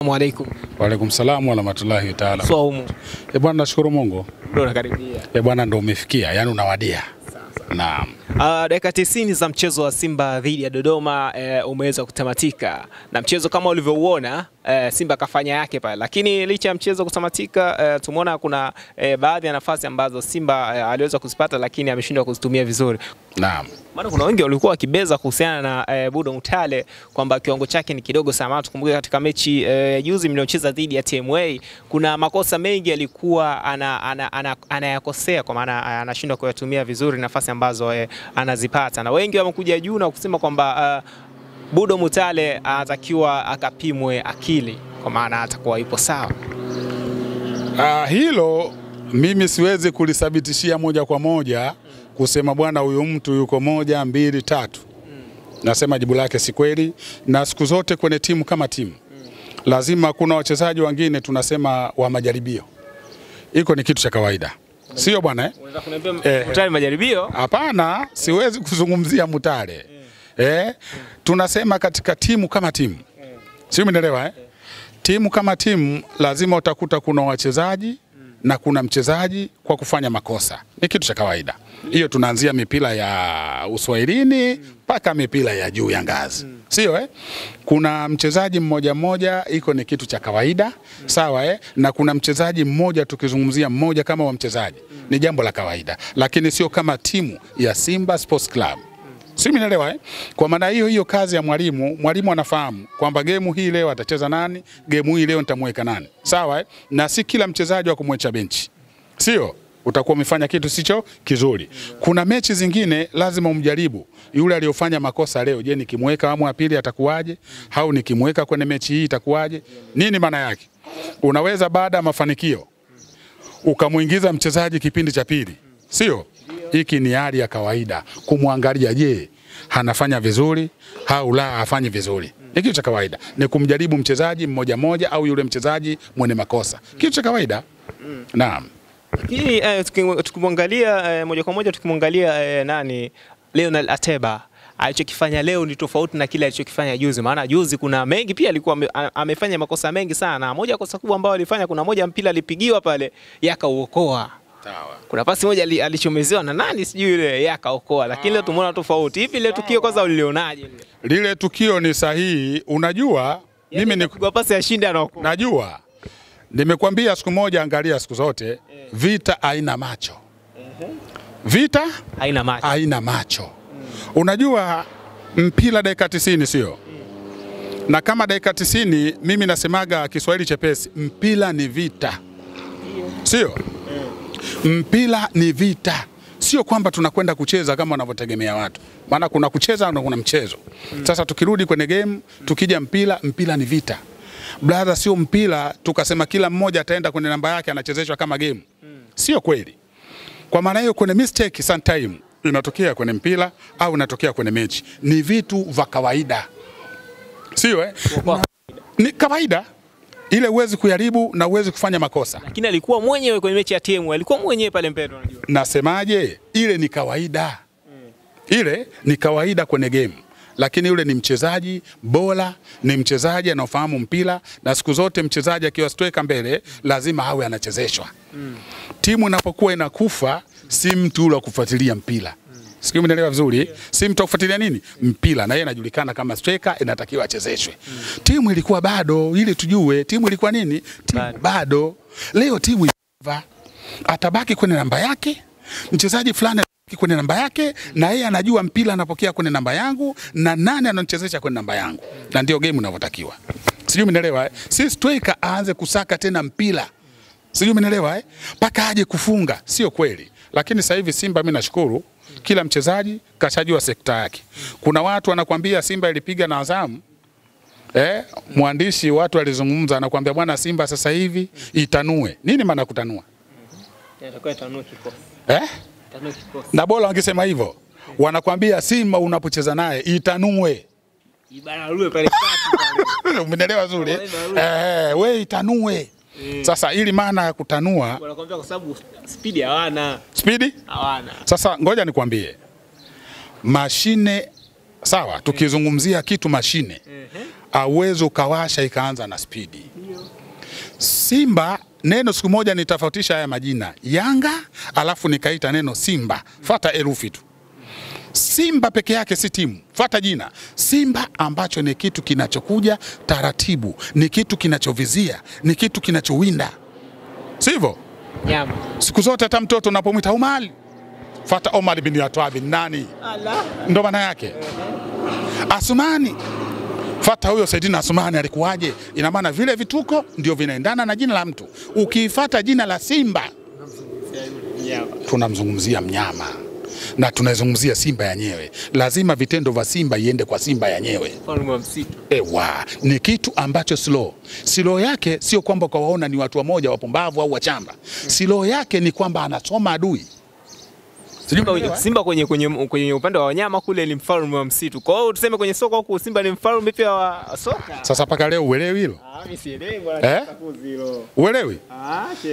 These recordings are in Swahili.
Assalamu alaikum. Wa alaikum salaam wa rahmatullahi ta'ala. Swaumu. Bwana nashukuru Mungu. Ndio nakaribia. Bwana ndio umefikia, yani unawadia. Naam. Dakika 90 za mchezo wa Simba dhidi ya Dodoma umeweza kutamatika. Na mchezo kama ulivyouona Simba kafanya yake pale. Lakini licha ya mchezo kutamatika tumeona kuna baadhi ya nafasi ambazo Simba aliweza kuzipata lakini ameshindwa kuzitumia vizuri. Naam. Maana kuna wengi walikuwa wakibeza kuhusiana na Budo Mutale kwamba kiwango chake ni kidogo sana. Tukumbuke katika mechi juzi mliocheza dhidi ya TMA kuna makosa mengi alikuwa anayakosea kwa maana anashindwa kuyatumia vizuri nafasi ambazo anazipata. Na wengi wamekuja juu na kusema kwamba Budo Mutale anatakiwa akapimwe akili kwa maana atakuwa ipo sawa. Hilo mimi siwezi kulithibitishia moja kwa moja kusema bwana huyu mtu yuko 1, 2, 3. Nasema jibu lake si kweli, na siku zote kwenye timu kama timu lazima kuna wachezaji wengine tunasema wa majaribio. Iko ni kitu cha kawaida. Sio bwana Unaweza kuniambia Mutale majaribio? Hapana, siwezi kuzungumzia Mutale. Tunasema katika timu kama timu. Sio, umeelewa Timu kama timu lazima utakuta kuna wachezaji na kuna mchezaji kwa kufanya makosa. Ni kitu cha kawaida. Hiyo tunaanzia mipira ya Uswahilini mpaka mipira ya juu ya ngazi. Sio Kuna mchezaji mmoja iko ni kitu cha kawaida, sawa na kuna mchezaji mmoja tukizungumzia mmoja kama wa mchezaji ni jambo la kawaida, lakini sio kama timu ya Simba Sports Club. Sio, umeelewa Kwa maana hiyo kazi ya mwalimu anafahamu kwamba game hii leo atacheza nani, game hii leo nitamweka nani. Sawa na si kila mchezaji wa kumwacha benchi. Sio, utakuwa umefanya kitu sicho kizuri. Kuna mechi zingine lazima umjaribu yule aliyofanya makosa leo. Je, nikimweka awamu ya pili atakuwaje? Au nikimweka kwenye mechi hii itakuwaje? Nini maana yake? Unaweza baada ya mafanikio ukamuingiza mchezaji kipindi cha pili. Sio? Hiki ni hali ya kawaida kumwangalia, je, anafanya vizuri au la hafanyi vizuri. Ni kitu cha kawaida. Ni kumjaribu mchezaji mmoja au yule mchezaji mwenye makosa. Kitu cha kawaida. Naam. Hii tukimwangalia moja kwa moja tukimwangalia nani Leonel Ateba alichokifanya leo ni tofauti na kile alichokifanya juzi. Maana juzi kuna mengi pia alikuwa amefanya makosa mengi sana. Moja kosa kubwa ambao alifanya, kuna moja mpira alipigiwa pale yakauokoa. Sawa. Kuna pasi moja alichomezewa na nani sijui ile yakaokoa, lakini leo tumeona tofauti. Hivi ile tukio kwanza ulilionaje? Lile tukio ni sahihi. Unajua mimi ni kwa pasi ya shinda anaokoa. Najua. Nimekwambia siku moja, angalia siku zote vita haina macho. Vita haina macho. Unajua mpira dakika 90 sio? Na kama dakika 90 mimi nasemaga Kiswahili chepesi, mpira ni vita. Sio? Mpira ni vita. Sio kwamba tunakwenda kucheza kama wanavyotegemea watu. Maana kuna kucheza na kuna mchezo. Sasa tukirudi kwenye game, tukija mpira ni vita. Brother, sio mpira tukasema kila mmoja ataenda kwenye namba yake anachezeshwa kama game. Sio kweli. Kwa maana hiyo kuna mistake sometime inatokea kwenye mpira au inatokea kwenye mechi. Ni vitu vya kawaida. Sio ni kawaida. Ile uwezi kujaribu na uwezi kufanya makosa. Lakini alikuwa mwenyewe kwenye mechi ya TMA, alikuwa mwenyewe pale Mpendo, unajua. Nasemaje? Ile ni kawaida. Ile ni kawaida kwenye game. Lakini yule ni mchezaji bora, ni mchezaji anaofahamu mpira, na siku zote mchezaji akiwa striker mbele lazima awe anachezeshwa. Timu inapokuwa inakufa si mtu yule kufuatilia mpira. Sikio, umeelewa vizuri? Si mtu kufuatilia nini? Mpira, na yeye anajulikana kama striker, inatakiwa achezeshwe. Timu ilikuwa bado, ili tujue timu ilikuwa nini? Timu bado. Leo timu atabaki kwenye namba yake, mchezaji fulani kwenye namba yake, na yeye anajua mpira anapokea kwenye namba yangu na nani anachezesha kwenye namba yangu, na ndio game inavyotakiwa. Sijui umeelewa Si striker aanze kusaka tena mpira. Sijui umeelewa Paka aje kufunga, sio kweli. Lakini sasa hivi Simba mimi nashukuru kila mchezaji kashajua sekta yake. Kuna watu wanakuambia Simba ilipiga na Azam. Mwandishi watu alizungumza anakuambia bwana Simba sasa hivi itanue. Nini maana kutanua? Inatakiwa itanue kikosi. Na bora wangesema hivyo. Wanakuambia Simba unapocheza naye itanue. Ibararue pale kati. Umeelewa vizuri? Wewe itanue. Sasa ili maana ya kutanua wanakuambia kwa sababu speed hawana. Speed? Hawana. Sasa ngoja nikwambie. Mashine sawa, tukizungumzia kitu mashine. Auwezo kawasha ikaanza na spidi. Simba, neno siku moja nitafautisha haya majina. Yanga alafu nikaita neno Simba. Fuata herufi tu. Simba peke yake si timu. Fuata jina. Simba ambacho ni kitu kinachokuja taratibu, ni kitu kinachovizia, ni kitu kinachowinda. Sivyo? Nyama. Siku zote hata mtoto unapomwita Omar, fuata Omar bin Yatwabi nani? Allah. Ndo maana yake. Asumani, fata huyo Saidina Asumani alikuwaje? Ina maana vile vituko ndio vinaendana na jina la mtu. Ukifuata jina la Simba, tunamzungumzia mnyama na tunazungumzia Simba yenyewe. Lazima vitendo vya Simba iende kwa Simba yenyewe. Mfalme wa msitu. Ni kitu ambacho slow yake sio kwamba kwa waona ni watu wamoja wapumbavu au wachamba. Slow yake ni kwamba anasoma adui. Simba kwenye upande wa wanyama kule ni mfalme wa msitu. Kwa hiyo tuseme kwenye soka huko Simba ni mfalme pia wa soka. Sasa paka leo uelewi hilo? Mimi sielewi bwana, Sakuzi hilo. Uelewi?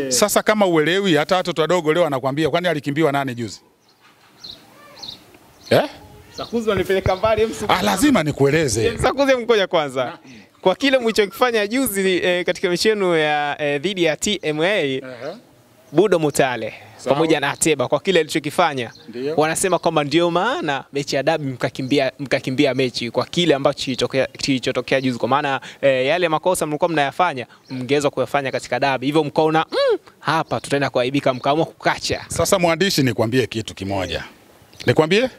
Sasa kama uelewi, hata watoto wadogo leo anakuambia kwani alikimbiwa nani juzi? Sakuzi wanipeleka mbali lazima nikueleze. Sakuzi mkoja kwanza. Kwa kile mlichokifanya juzi katika michezo ya dhidi ya TMA, Budo Mutale pamoja na Ateba, kwa kile alichokifanya, wanasema kwamba ndio maana mechi ya dabi mkakimbia mechi kwa kile ambacho kilichotokea juzi, kwa maana yale makosa mlikuwa mnayafanya mngeweza kuyafanya katika dabi, hivyo mkaona hapa tutaenda kuaibika, mkaamua kukacha. Sasa mwandishi, nikwambie kitu kimoja. Nikwambie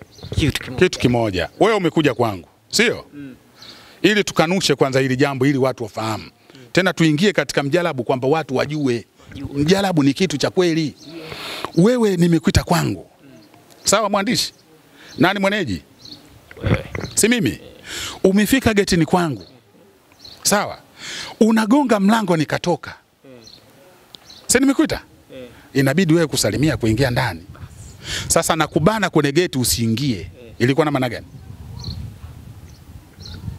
kitu kimoja. Wewe umekuja kwangu, sio? Ili tukanushe kwanza hili jambo, ili watu wafahamu. Tena tuingie katika mjalabu kwamba watu wajue. Mjalabu ni kitu cha kweli. Wewe nimekuita kwangu. Sawa mwandishi? Nani mwenyeji? Si mimi. Umefika getini kwangu. Sawa? Unagonga mlango nikatoka. Si nimekuita? Inabidi wewe kusalimia kuingia ndani. Sasa nakubana kwenye geti usiingie. Ilikuwa na maana gani?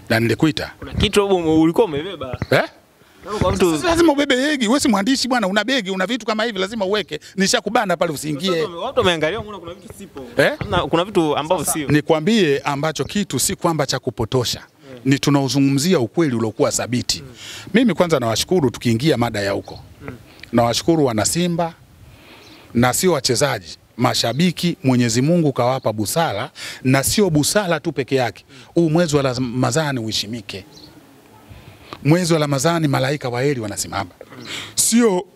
Na nilikuita. Kuna kitu ulikuwa umebeba. Lazima ubebe begi. Wewe si mwandishi bwana, una begi, una vitu kama hivi lazima uweke. Nishakubana pale usiingie. Watu wameangalia unaona kuna vitu sipo. Kuna vitu ambavyo sio. Nikwambie ambacho kitu si kwamba cha kupotosha. Ni tunauzungumzia ukweli uliokuwa thabiti. Mimi kwanza nawashukuru tukiingia mada ya huko. Nawashukuru wana Simba na sio wachezaji. Mashabiki, Mwenyezi Mungu kawapa busara, na sio busara tu peke yake. Huu mwezi wa Ramadhani uheshimike. Mwezi wa Ramadhani malaika wa heri wanasimama. Sio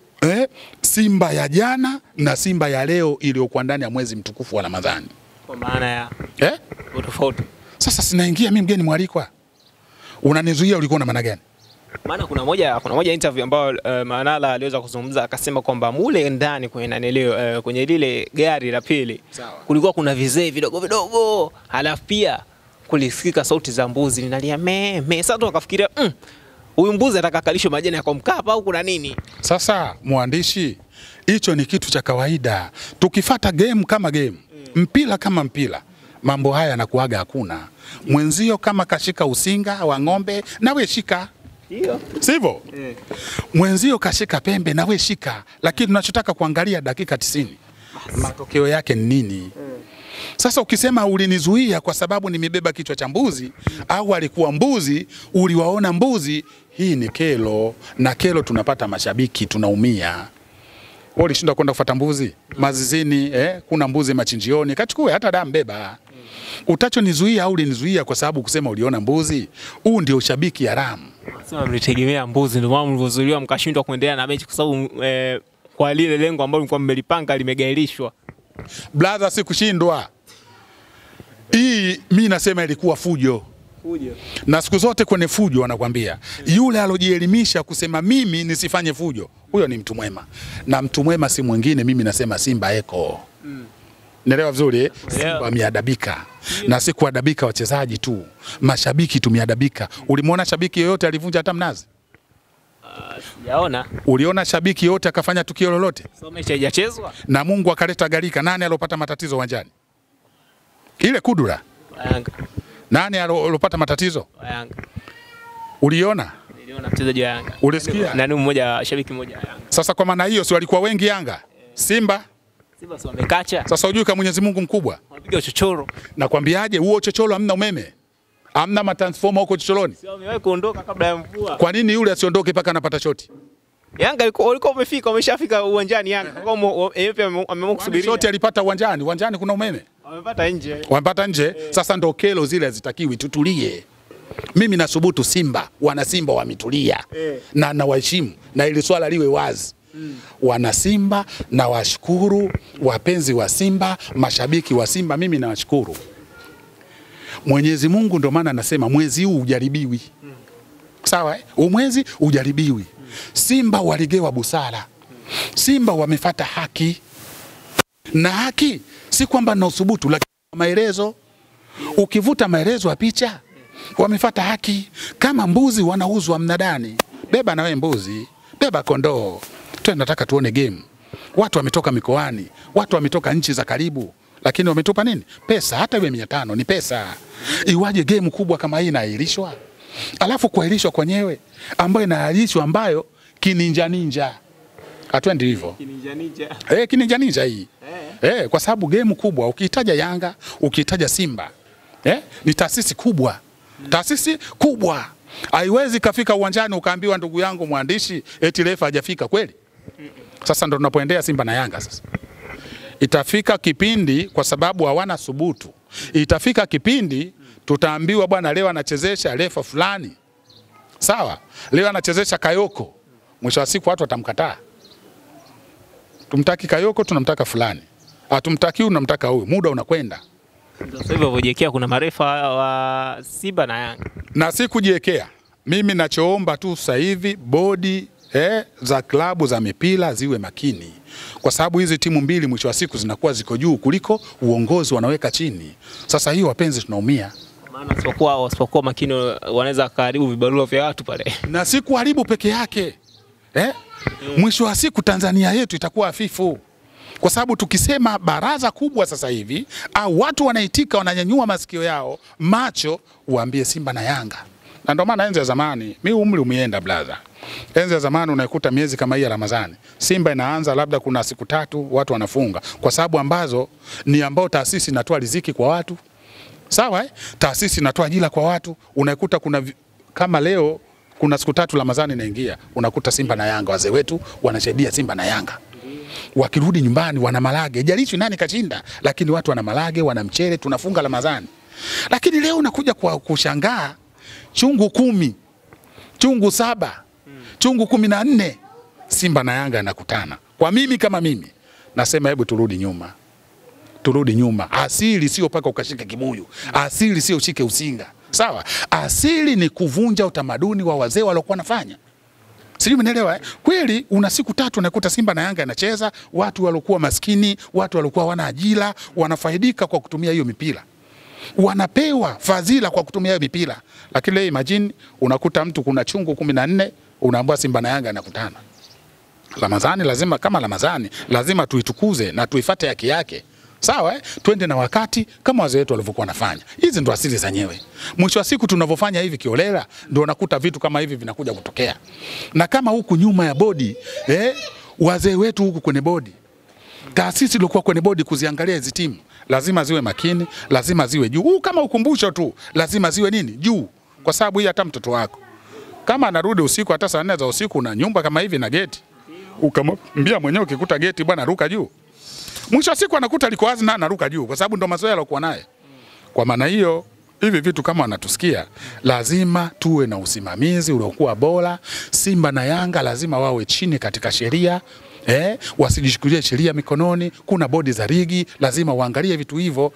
Simba ya jana na Simba ya leo iliyokuwa ndani ya mwezi mtukufu wa Ramadhani. Kwa maana ya tofauti. Sasa sinaingia mimi mgeni mwalikwa. Unanizuia, ulikuwa na maana gani? Maana kuna moja interview ambayo Manala aliweza kuzungumza, akasema kwamba mule ndani kwenye lile gari la pili kulikuwa kuna vizee vidogo, halafu pia kulisikika sauti za mbuzi ninalia me. Sasa wakafikiria huyu mbuzi atakakalishwa majani ya kwa Mkapa au kuna nini? Sasa mwandishi, hicho ni kitu cha kawaida. Tukifuata game kama game, mpira kama mpira, mambo haya yanakuaga hakuna. Mwenzio kama kashika usinga wa ng'ombe na we shika. Sivyo? Mwenzio kashika pembe na we shika. Lakini tunachotaka kuangalia dakika 90. Matokeo yake ni nini? Sasa ukisema ulinizuia kwa sababu nimebeba kichwa cha mbuzi au alikuwa mbuzi, uliwaona mbuzi, hii ni kero, na kero tunapata mashabiki, tunaumia. Wewe ulishinda kwenda kufuata mbuzi mazizini, kuna mbuzi machinjioni, kachukue hata damu beba. Utachonizuia au ulinizuia kwa sababu kusema uliona mbuzi, huu ndio ushabiki haramu. Sema mlitegemea mbuzi ndio maana mlivozuiliwa mkashindwa kuendelea na mechi kwa sababu kwa lile lengo ambalo mlikuwa mmelipanga limegairishwa. Brother, si kushindwa. Hii mimi nasema ilikuwa fujo. Na siku zote kwenye fujo wanakuambia yule alojielimisha kusema mimi nisifanye fujo, huyo ni mtu mwema. Na mtu mwema si mwingine, mimi nasema Simba eko. Naelewa vizuri, Simba ameadabika. Na si kuadabika wachezaji tu, mashabiki tumeadabika. Ulimuona shabiki yoyote alivunja hata mnazi? Sijaona. Uliona shabiki yote akafanya tukio lolote? So mechi haijachezwa. Na Mungu akaleta galika. Nani alopata matatizo uwanjani? Ile kudura. Yanga. Nani alopata matatizo? Yanga. Uliona? Niliona mchezaji wa Yanga. Ulisikia? Nani mmoja, shabiki mmoja wa Yanga. Sasa kwa maana hiyo si walikuwa wengi Yanga? Simba si wamekacha. Sasa unajua kama Mwenyezi Mungu mkubwa. Wanapiga uchochoro. Nakwambiaje, huo uchochoro hamna umeme. Hamna matransformer huko Chicholoni? Sio amewahi kuondoka kabla ya mvua. Kwa nini yule asiondoke mpaka anapata shoti? Yanga walikuwa umeshafika uwanjani Yanga. Kwa ameamua kusubiria. Shoti alipata uwanjani. Uwanjani kuna umeme. Wamepata nje. Wamepata nje. Sasa ndo kelo zile hazitakiwi, tutulie. Mimi nasubutu Simba, wana Simba wametulia. Na nawaheshimu na ili swala liwe wazi. Wana Simba na washukuru, wapenzi wa Simba, mashabiki wa Simba, mimi nawashukuru. Mwenyezi Mungu ndo maana anasema mwezi huu ujaribiwi. Sawa Mwezi ujaribiwi. Simba waligewa busara. Simba wamefata haki. Na haki si kwamba na usubutu, lakini maelezo. Ukivuta maelezo ya picha, wamefata haki. Kama mbuzi wanauzwa mnadani, beba na wewe mbuzi, beba kondoo. Tunataka tuone game. Watu wametoka mikoani, watu wametoka nchi za karibu, lakini wametupa nini? Pesa. Hata iwe 500 ni pesa. Iwaje game kubwa kama hii inaahirishwa? Alafu kuahirishwa kwenyewe ambayo inaahirishwa ambayo kininja. Atwendi hivyo. Kininja hii. Kwa sababu game kubwa ukihitaja Yanga, ukihitaja Simba, ni taasisi kubwa. Taasisi kubwa. Haiwezi kafika uwanjani ukaambiwa ndugu yangu mwandishi eti refa hajafika kweli? Sasa ndo tunapoendea Simba na Yanga sasa. Itafika kipindi kwa sababu hawana subutu. Itafika kipindi tutaambiwa bwana leo anachezesha refa fulani. Sawa? Leo anachezesha Kayoko. Mwisho wa siku watu watamkataa. Tumtaki Kayoko, tunamtaka fulani. Hatumtaki huyu, tunamtaka huyu. Muda unakwenda. Ndio sasa hivyo vojiekea kuna marefa wa Simba na Yanga. Na si kujiekea. Mimi nachoomba tu sasa hivi bodi za klabu za mipira ziwe makini. Kwa sababu hizi timu mbili mwisho wa siku zinakuwa ziko juu kuliko uongozi wanaweka chini. Sasa hiyo wapenzi tunaumia. Maana wasipokuwa makini wanaweza kuharibu vibarua vya watu pale. Na si kuharibu peke yake. Mwisho wa siku Tanzania yetu itakuwa hafifu. Kwa sababu tukisema baraza kubwa sasa hivi au watu wanaitika wananyanyua masikio yao macho uambie Simba na Yanga. Na ndio maana enzi ya zamani, mimi umri umeenda brother. Enzi ya zamani unaikuta miezi kama hii ya Ramadhani, Simba inaanza labda kuna siku 3 watu wanafunga kwa sababu ambazo ni ambao taasisi inatoa riziki kwa watu. Sawa Taasisi inatoa ajira kwa watu. Unaikuta kuna kama leo kuna siku 3 Ramadhani inaingia, unakuta Simba na Yanga wazee wetu wanasaidia Simba na Yanga. Wakirudi nyumbani wana malage, jalishi nani kashinda, lakini watu wana malage, wana mchele, tunafunga Ramadhani. Lakini leo unakuja kwa kushangaa chungu 10, chungu 7, chungu 14 Simba na Yanga yanakutana. Kwa mimi kama mimi nasema hebu turudi nyuma. Turudi nyuma. Asili sio paka ukashike kibuyu. Asili sio ushike usinga. Sawa? Asili ni kuvunja utamaduni wa wazee waliokuwa wanafanya. Sijui umeelewa Kweli una siku 3 unakuta Simba na Yanga inacheza, watu waliokuwa maskini, watu waliokuwa wana ajira, wanafaidika kwa kutumia hiyo mipira. Wanapewa fadhila kwa kutumia hiyo mipira. Lakini leo imagine unakuta mtu kuna chungu 14 unaambiwa Simba na Yanga yanakutana. Ramadhani lazima kama Ramadhani lazima tuitukuze na tuifuate haki yake. Sawa Twende na wakati kama wazee wetu walivyokuwa wanafanya. Hizi ndo asili zenyewe. Mwisho wa siku tunavyofanya hivi kiolela ndio unakuta vitu kama hivi vinakuja kutokea. Na kama huku nyuma ya bodi wazee wetu huku kwenye bodi, taasisi ilikuwa kwenye bodi kuziangalia hizi timu, lazima ziwe makini, lazima ziwe juu. Kama ukumbusho tu, lazima ziwe nini? Juu. Kwa sababu hii hata mtoto wako kama anarudi usiku hata saa 4 za usiku na nyumba kama hivi na geti, ukamwambia mwenyewe ukikuta geti bwana ruka juu, mwisho wa siku anakuta liko wazi na anaruka juu kwa sababu ndo mazoea alikuwa naye. Kwa maana hiyo hivi vitu kama wanatusikia lazima tuwe na usimamizi uliokuwa bora. Simba na Yanga lazima wawe chini katika sheria. Wasijishukulie sheria mikononi. Kuna bodi za ligi lazima waangalie vitu hivyo.